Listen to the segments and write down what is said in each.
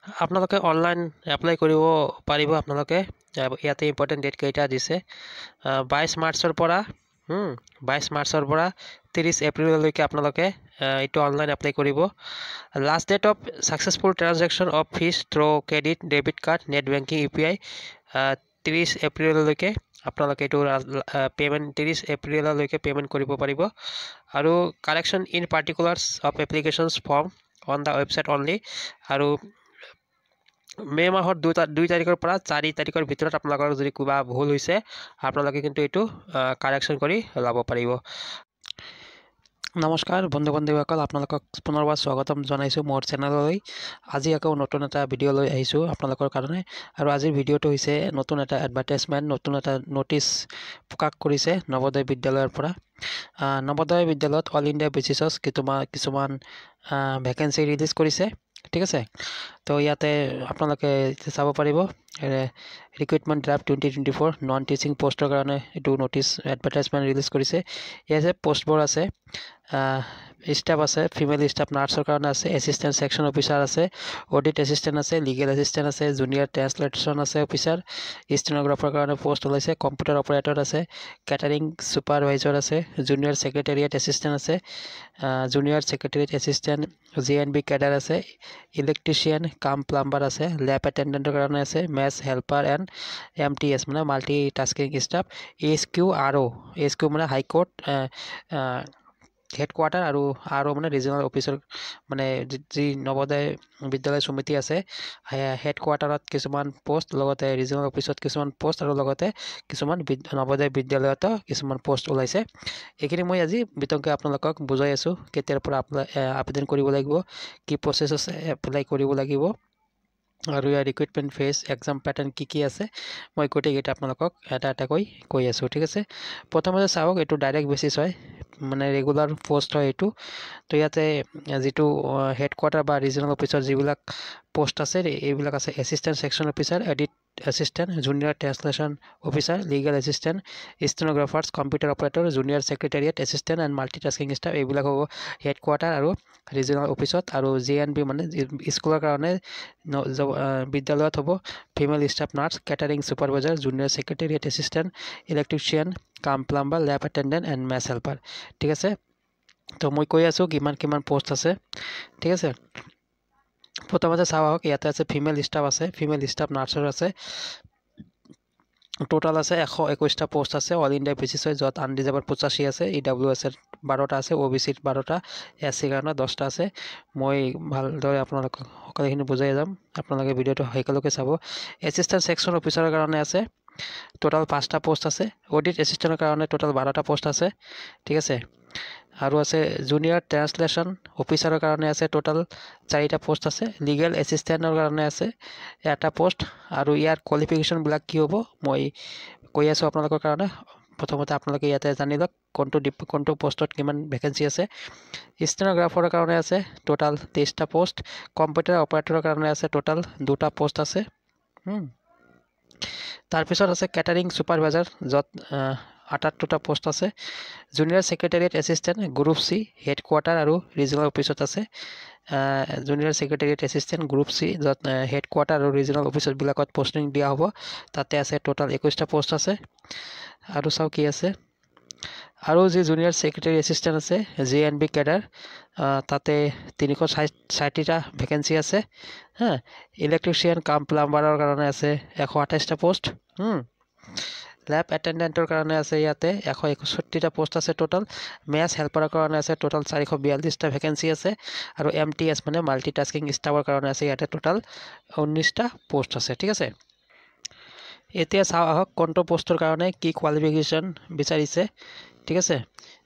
আপোনালোকে online apply কৰিব পাৰিব। আপোনালোকে ইয়াতে ইম্পৰ্টেণ্ট ডেট কেইটা দিছে 22 মাৰ্চৰ পৰা 30 এপ্ৰিললৈকে আপোনালোকে এইটো অনলাইন এপ্লাই কৰিব। Last date of successful transaction of fees through credit debit card net banking UPI 30 এপ্ৰিললৈকে আপোনালোকে এইটো পে'মেণ্ট 30 এপ্ৰিললৈকে পে'মেণ্ট কৰিব পাৰিব। আৰু correction in particulars of applications form on the website only. আৰু মে মাহৰ 2 তাৰিখৰ পৰা 4 তাৰিখৰ ভিতৰত আপোনালোকৰ যদি কিবা ভুল হৈছে আপোনালোকে কিন্তু এইটো কাৰেকশ্যন কৰি ল'ব পাৰিব। নমস্কাৰ বন্ধু বান্ধৱীসকল, আপোনালোকক পুনৰবাৰ স্বাগতম জনাইছোঁ মোৰ চেনেললৈ। আজি আকৌ নতুন এটা ভিডিঅ' লৈ আহিছোঁ আপোনালোকৰ কাৰণে। আৰু আজিৰ ভিডিঅ'টো হৈছে নতুন এটা এডভাৰটাইজমেণ্ট, নতুন এটা ন'টিছ প্ৰকাশ কৰিছে নৱোদয় বিদ্যালয়ৰ পৰা। নৱোদয় বিদ্যালয়ত অল ইণ্ডিয়া বেচিছত কিছুমান ভেকেঞ্চি ৰিলিজ কৰিছে, ঠিক আছে। তো ইয়াতে আপোনালোকে চাব পাৰিব ৰিক্ৰুইটমেণ্ট ড্ৰাফ্ট 2024 নন টিচিং পষ্টৰ কাৰণে এইটো ন'টিছ এডভাৰটাইজমেণ্ট ৰিলিজ কৰিছে। ইয়াতে পষ্টবোৰ আছে, ষ্টাফ আছে, ফিমেল ষ্টাফ নাৰ্ছৰ কাৰণে আছে, এছিষ্টেণ্ট ছেকশ্যন অফিচাৰ আছে, অডিট এছিষ্টেণ্ট আছে, লিগেল এছিষ্টেণ্ট আছে, জুনিয়ৰ ট্ৰেন্সলেশ্যন আছে অফিচাৰ, ষ্টেন'গ্ৰাফাৰ কাৰণে পষ্ট ওলাইছে, কম্পিউটাৰ অপাৰেটৰ আছে, কেটাৰিং ছুপাৰভাইজাৰ আছে, জুনিয়ৰ ছেক্ৰেটেৰিয়েট এছিষ্টেণ্ট আছে, junior secretariat assistant JNB cadre আছে, ইলেক্ট্ৰিচিয়ান কাম প্লাম্বাৰ আছে, লেব এটেণ্ডেণ্টৰ কাৰণে আছে, মেথছ হেল্পাৰ এণ্ড MTS মানে মাল্টি টাস্কিং ষ্টাফ, HQ মানে হাইকোৰ্ট হেডকোৱাৰ্টাৰ আৰু মানে ৰিজনেল অফিচৰ মানে যি নৱোদয় বিদ্যালয় সমিতি আছে হেডকোৱাৰ্টাৰত কিছুমান পোষ্ট, লগতে ৰিজনেল অফিচত কিছুমান পোষ্ট, আৰু লগতে কিছুমান নৱোদয় বিদ্যালয়তো কিছুমান পোষ্ট ওলাইছে। এইখিনি মই আজি বিতংকে আপোনালোকক বুজাই আছোঁ কেতিয়াৰ পৰা আবেদন কৰিব লাগিব, কি প্ৰচেছ এপ্লাই কৰিব লাগিব, আৰু ইয়াৰ ৰিক্ৰুইটমেণ্ট ফেজ এক্সাম পেটাৰ্ণ কি আছে, মই গোটেইকেইটা আপোনালোকক এটা এটাকৈ কৈ আছোঁ, ঠিক আছে। প্ৰথমতে চাওক, এইটো ডাইৰেক্ট বেচিছ হয়, মানে ৰেগুলাৰ পোষ্ট হয় এইটো। তো ইয়াতে যিটো হেডকোৱাৰ্টাৰ বা ৰিজনেল অফিচৰ যিবিলাক পোষ্ট আছে এইবিলাক আছে assistant section officer, audit assistant, junior translation officer, legal assistant, stenographers, computer operator, junior secretariat assistant and multi tasking staff. এইবিলাক হ'ব হেডকোৱাৰ্টাৰ আৰু ৰিজনেল অফিচত। আৰু JNB মানে স্কুলৰ কাৰণে বিদ্যালয়ত হ'ব female staff nurse, catering supervisor, junior secretariat assistant, electrician cum plumber, lab attendant and maths helper, ঠিক আছে। তো মই কৈ আছোঁ কিমান পোষ্ট আছে, ঠিক আছে। প্ৰথমতে চাওঁ আহক, ইয়াতে আছে ফিমেল ষ্টাফ আছে, ফিমেল ষ্টাফ নাৰ্ছৰ আছে, টোটাল আছে 121টা পোষ্ট আছে অল ইণ্ডিয়া বেচিছ হয়, য'ত আনৰিজাৰ্ভড 85 আছে, EWS 12টা আছে, OBC 12টা, SC কাৰণে 10টা আছে। মই ভালদৰে আপোনালোকক সকলোখিনি বুজাই যাম, আপোনালোকে ভিডিঅ'টো শেষলৈকে চাব। এছিষ্টেণ্ট ছেকশ্যন অফিচাৰৰ কাৰণে আছে টোটাল 5টা পোষ্ট আছে, অডিট এছিষ্টেণ্টৰ কাৰণে টোটাল 12টা পোষ্ট আছে, ঠিক আছে। আৰু আছে জুনিয়ৰ ট্ৰেন্সলেশ্যন অফিচাৰৰ কাৰণে আছে টোটাল 4টা পোষ্ট আছে, লিগেল এছিষ্টেণ্টৰ কাৰণে আছে 1টা পোষ্ট। আৰু ইয়াৰ কোৱালিফিকেশ্যনবিলাক কি হ'ব মই কৈ আছোঁ আপোনালোকৰ কাৰণে। প্ৰথমতে আপোনালোকে ইয়াতে জানি লওক কোনটো পোষ্টত কিমান ভেকেঞ্চি আছে। ষ্টেন'গ্ৰাফাৰৰ কাৰণে আছে টোটাল 23টা পোষ্ট, কম্পিউটাৰ অপাৰেটৰৰ কাৰণে আছে টোটাল 2টা পোষ্ট আছে। তাৰপিছত আছে কেটাৰিং ছুপাৰভাইজাৰ, য'ত 78টা পোষ্ট আছে, junior secretariat assistant group C headquarter আৰু ৰিজনেল অফিচত আছে, junior secretariat assistant group C, য'ত হেডকোৱাৰ্টাৰ আৰু ৰিজনেল অফিচবিলাকত পষ্টিং দিয়া হ'ব, তাতে আছে টোটাল 21টা পোষ্ট আছে। আৰু চাওঁ কি আছে, আৰু যি জুনিয়ৰ ছেক্ৰেটেৰী এছিষ্টেণ্ট আছে JNB কেডাৰ, তাতে 360টা ভেকেঞ্চি আছে। ইলেক্ট্ৰিচিয়ান কাম প্লাম্বাৰৰ কাৰণে আছে 128টা পোষ্ট, লেব এটেণ্ডেণ্টৰ কাৰণে আছে ইয়াতে 161টা পোষ্ট আছে টোটাল, মেথছ হেল্পাৰৰ কাৰণে আছে টোটাল 442টা ভেকেঞ্চি আছে, আৰু MTS মানে মাল্টি টাস্কিং ষ্টাফৰ কাৰণে আছে ইয়াতে টোটাল 19টা পোষ্ট আছে, ঠিক আছে। এতিয়া চাওঁ আহক কোনটো পোষ্টৰ কাৰণে কি কোৱালিফিকেশ্যন বিচাৰিছে, ঠিক আছে।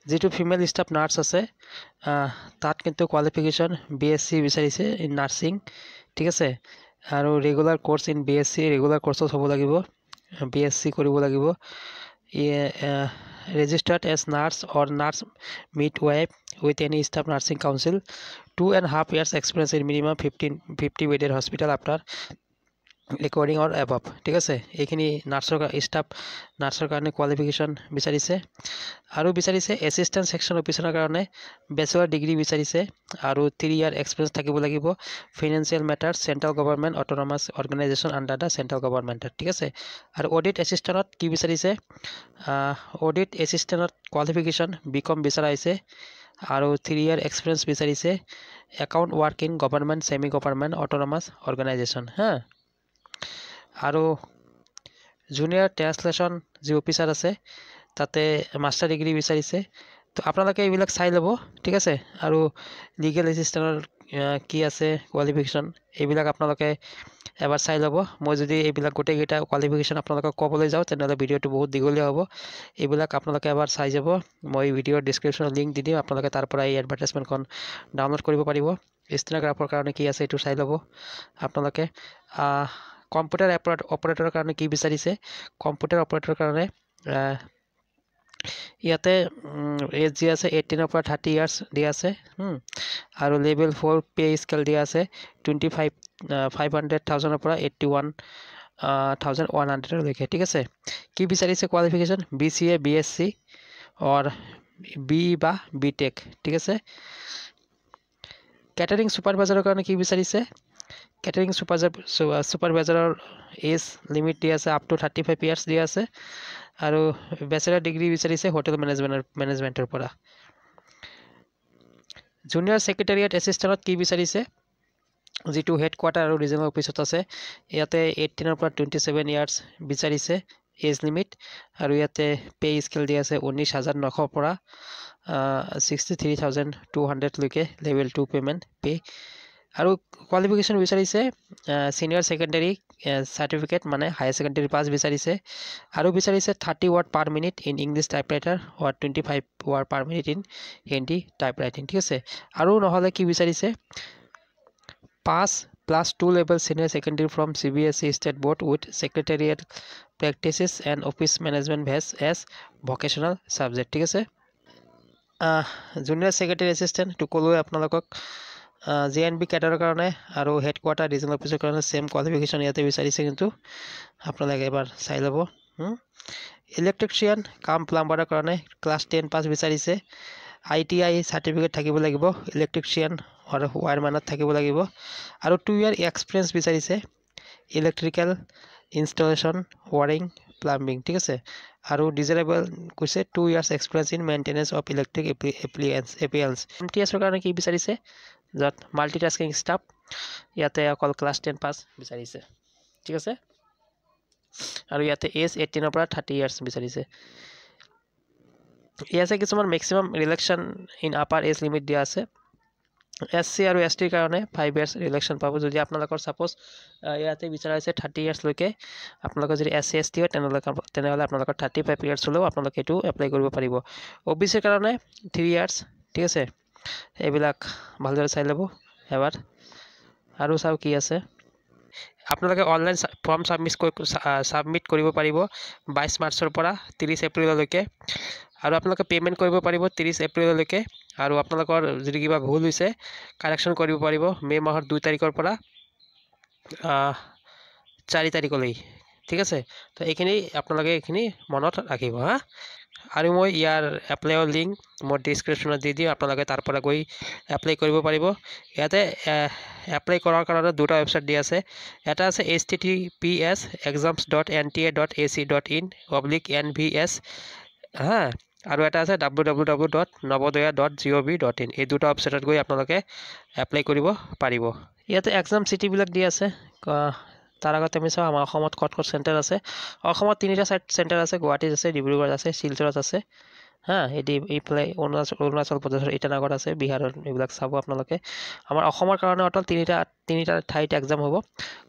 যিটো ফিমেল ষ্টাফ নাৰ্ছ আছে তাত কিন্তু কোৱালিফিকেশ্যন BSc বিচাৰিছে ইন নাৰ্ছিং, ঠিক আছে। আৰু regular course in BSc regular কোৰ্চত হ'ব লাগিব, BSc কৰিব লাগিব। Registered as nurse or nurse midwife with any staff nursing council, 2.5 years experience in minimum 50 bedded hospital after recording or above ঠিক আছে এইখিনি নাৰ্ছৰ ষ্টাফ নাৰ্ছৰ কাৰণে কোৱালিফিকেশ্যন বিচাৰিছে আৰু বিচাৰিছে এছিষ্টেণ্ট ছেকশ্যন অফিচাৰৰ কাৰণে বেচেলৰ ডিগ্ৰী বিচাৰিছে আৰু 3 ইয়াৰ এক্সপিৰিয়েঞ্চ থাকিব লাগিব financial matters central government autonomous organisation under the central গভৰ্ণমেণ্টত ঠিক আছে আৰু অডিট এছিষ্টেণ্টত কি বিচাৰিছে অডিট এছিষ্টেণ্টত কোৱালিফিকেশ্যন বিকম বিচৰা হৈছে আৰু 3 ইয়াৰ এক্সপিৰিয়েঞ্চ বিচাৰিছে account work in government semi government autonomous organisation হা আৰু জুনিয়ৰ ট্ৰান্সলেশ্যন যি অফিচাৰ আছে তাতে মাষ্টাৰ ডিগ্ৰী বিচাৰিছে তো আপোনালোকে এইবিলাক চাই ল'ব ঠিক আছে আৰু লিগেল এছিষ্টেণ্টৰ কি আছে কোৱালিফিকেশ্যন এইবিলাক আপোনালোকে এবাৰ চাই ল'ব মই যদি এইবিলাক গোটেইকেইটা কোৱালিফিকেশ্যন আপোনালোকক ক'বলৈ যাওঁ তেনেহ'লে ভিডিঅ'টো বহুত দীঘলীয়া হ'ব এইবিলাক আপোনালোকে এবাৰ চাই যাব মই ভিডিঅ'ৰ ডিছক্ৰিপশ্যনত লিংক দি দিম আপোনালোকে তাৰ পৰা এই এডভাৰটাইজমেণ্টখন ডাউনলোড কৰিব পাৰিব ষ্টেন'গ্ৰাফৰ কাৰণে কি আছে এইটো চাই ল'ব আপোনালোকে কম্পিউটাৰ অপাৰেটৰৰ কাৰণে কি বিচাৰিছে কম্পিউটাৰ অপাৰেটৰৰ কাৰণে ইয়াতে এজ যি আছে 18 পৰা 30 ইয়াৰ্ছ দিয়া আছে আৰু লেভেল 4 পে স্কেল দিয়া আছে 500,000 পৰা 81,100 লৈকে ঠিক আছে কি বিচাৰিছে কোৱালিফিকেশ্যন BCA BSc অৰ বি বা বিটেক ঠিক আছে কেটাৰিং ছুপাৰভাইজাৰৰ কাৰণে কি বিচাৰিছে কেটাৰিং ছুপাৰভাইজাৰৰ এজ লিমিট দিয়া আছে আপ টু 35 ইয়াৰ্ছ দিয়া আছে আৰু বেচেলাৰ ডিগ্ৰী বিচাৰিছে হোটেল মেনেজমেণ্টৰ পৰা জুনিয়ৰ ছেক্ৰেটাৰিয়েট এছিষ্টেণ্টত কি বিচাৰিছে যিটো হেডকোৱাৰ্টাৰ আৰু ৰিজনেল অফিচত আছে ইয়াতে 18 পৰা 27 ইয়াৰ্ছ বিচাৰিছে এজ লিমিট আৰু ইয়াতে পে স্কেল দিয়া আছে 19,900 পৰা 63,200 লৈকে লেভেল 2 পে'মেণ্ট পে আৰু কোৱালিফিকেশ্যন বিচাৰিছে ছিনিয়ৰ ছেকেণ্ডেৰী চাৰ্টিফিকেট মানে হায়াৰ ছেকেণ্ডেৰী পাছ বিচাৰিছে আৰু বিচাৰিছে 30 word per minute in English typewriter or 25 word per minute in Hindi typewriting ঠিক আছে আৰু নহ'লে কি বিচাৰিছে 5+2 level senior secondary from CBSE state board with secretariat practices and office management vs as vocational subject ঠিক আছে জুনিয়ৰ ছেক্ৰেটাৰী এছিষ্টেণ্ট টো ক'লোৱে আপোনালোকক JNB কেডাৰৰ কাৰণে আৰু হেডকোৱাৰ্টাৰ ৰিজনেল অফিচৰ কাৰণে ছেম কোৱালিফিকেশ্যন ইয়াতে বিচাৰিছে কিন্তু আপোনালোকে এবাৰ চাই ল'ব ইলেক্ট্ৰিচিয়ান কাম প্লাম্বাৰৰ কাৰণে ক্লাছ 10 পাছ বিচাৰিছে ITI চাৰ্টিফিকেট থাকিব লাগিব ইলেক্ট্ৰিচিয়ান আৰু ৱায়াৰমেনত থাকিব লাগিব আৰু 2 ইয়াৰ এক্সপিৰিয়েঞ্চ বিচাৰিছে ইলেক্ট্ৰিকেল ইনষ্টলেশ্যন ৱাৰিং প্লাম্বিং ঠিক আছে আৰু ডিজাইৰেবল কৈছে 2 years experience in maintenance of electric appliance MTSৰ কাৰণে কি বিচাৰিছে য'ত মাল্টিটাস্কিং ষ্টাফ ইয়াতে অকল ক্লাছ 10 পাছ বিচাৰিছে ঠিক আছে আৰু ইয়াতে এজ 18 পৰা 30 ইয়াৰ্ছ বিচাৰিছে ইয়াতে কিছুমান maximum relaxation in upper age limit দিয়া আছে SC আৰু STৰ কাৰণে 5 ইয়াৰ্ছ ৰিলেক্সন পাব যদি আপোনালোকৰ ছাপ'জ ইয়াতে বিচৰা হৈছে 30 ইয়াৰ্ছলৈকে আপোনালোকৰ যদি SC ST হয় তেনেহ'লে আপোনালোকৰ 35 ইয়াৰ্ছ হ'লেও আপোনালোকে এইটো এপ্লাই কৰিব পাৰিব OBCৰ কাৰণে 3 ইয়াৰ্ছ ঠিক আছে এইবিলাক ভালদৰে চাই ল'ব এবাৰ আৰু চাওঁ কি আছে আপোনালোকে অনলাইন ফৰ্ম ছাবমিট কৰিব পাৰিব 22 মাৰ্চৰ পৰা 30 এপ্ৰিললৈকে আৰু আপোনালোকে পে'মেণ্ট কৰিব পাৰিব 30 এপ্ৰিললৈকে আৰু আপোনালোকৰ যদি কিবা ভুল হৈছে কাৰেকশ্যন কৰিব পাৰিব মে' মাহৰ 2 তাৰিখৰ পৰা 4 তাৰিখলৈ ঠিক আছে তো এইখিনি আপোনালোকে এইখিনি মনত ৰাখিব হা আৰু মই ইয়াৰ এপ্লাইৰ লিংক মই ডিছক্ৰিপশ্যনত দি দিম আপোনালোকে তাৰ পৰা গৈ এপ্লাই কৰিব পাৰিব ইয়াতে এপ্লাই কৰাৰ কাৰণে দুটা ৱেবছাইট দিয়া আছে এটা আছে https://exams.nta.ac.in/nvs হা আৰু এটা আছে www.navodaya.gov.in এই দুটা ৱেবছাইটত গৈ আপোনালোকে এপ্লাই কৰিব পাৰিব ইয়াতে এক্সাম চিটিবিলাক দিয়া আছে তাৰ আগতে আমি চাওঁ আমাৰ অসমত ক'ত চেণ্টাৰ আছে অসমত 3টা চেণ্টাৰ আছে গুৱাহাটীত আছে ডিব্ৰুগড়ত আছে শিলচৰত আছে হা এইফালে অৰুণাচল প্ৰদেশৰ ইটানগৰত আছে বিহাৰৰ এইবিলাক চাব আপোনালোকে আমাৰ অসমৰ কাৰণে অটল তিনিটা ঠাইত এক্সাম হ'ব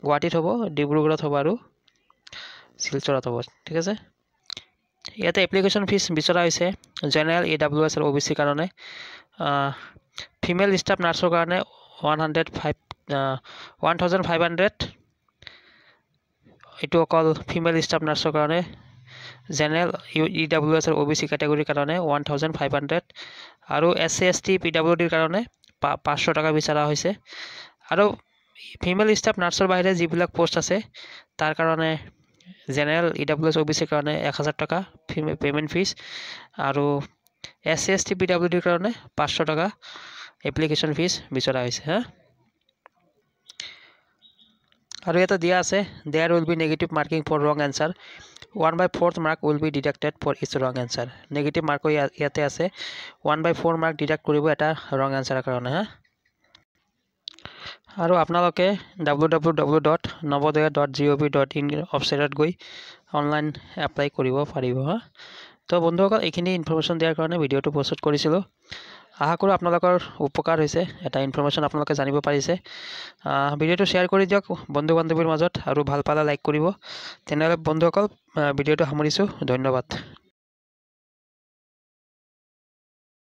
গুৱাহাটীত হ'ব ডিব্ৰুগড়ত হ'ব আৰু শিলচৰত হ'ব ঠিক আছে ইয়াতে এপ্লিকেশ্যন ফিজ বিচৰা হৈছে জেনেৰেল AWS আৰু OBC কাৰণে ফিমেল ষ্টাফ নাৰ্ছৰ কাৰণে 1,500 এইটো অকল ফিমেল ষ্টাফ নাৰ্ছৰ কাৰণে জেনেৰেল EWS আৰু OBC কেটেগৰীৰ কাৰণে 1,500 আৰু SC ST PWDৰ কাৰণে 500 টকা বিচৰা হৈছে আৰু ফিমেল ষ্টাফ নাৰ্ছৰ বাহিৰে যিবিলাক পোষ্ট আছে তাৰ কাৰণে জেনেৰেল EWS OBC কাৰণে 1000 টকা পেমেণ্ট ফিজ আৰু SC ST PWDৰ কাৰণে 500 টকা এপ্লিকেশ্যন ফিজ বিচৰা হৈছে হা আৰু এটা দিয়া আছে there will be negative marking for wrong answer 1/4 mark will be deducted for each wrong answer negative mark ইয়াতে আছে 1/4 mark ডিডাক্ট কৰিব এটা wrong answer কাৰণে হা আৰু আপোনালোকে www.navodaya.gov.in ৱেবছাইটত গৈ অনলাইন এপ্লাই কৰিব পাৰিব হা তো বন্ধুসকল এইখিনি ইনফৰমেশ্যন দিয়াৰ কাৰণে ভিডিঅ'টো প্ৰস্তুত কৰিছিলোঁ আশা কৰোঁ আপোনালোকৰ উপকাৰ হৈছে এটা ইনফৰমেশ্যন আপোনালোকে জানিব পাৰিছে ভিডিঅ'টো শ্বেয়াৰ কৰি দিয়ক বন্ধু বান্ধৱীৰ মাজত আৰু ভাল পালে লাইক কৰিব তেনেহ'লে বন্ধুসকল ভিডিঅ'টো সামৰিছোঁ ধন্যবাদ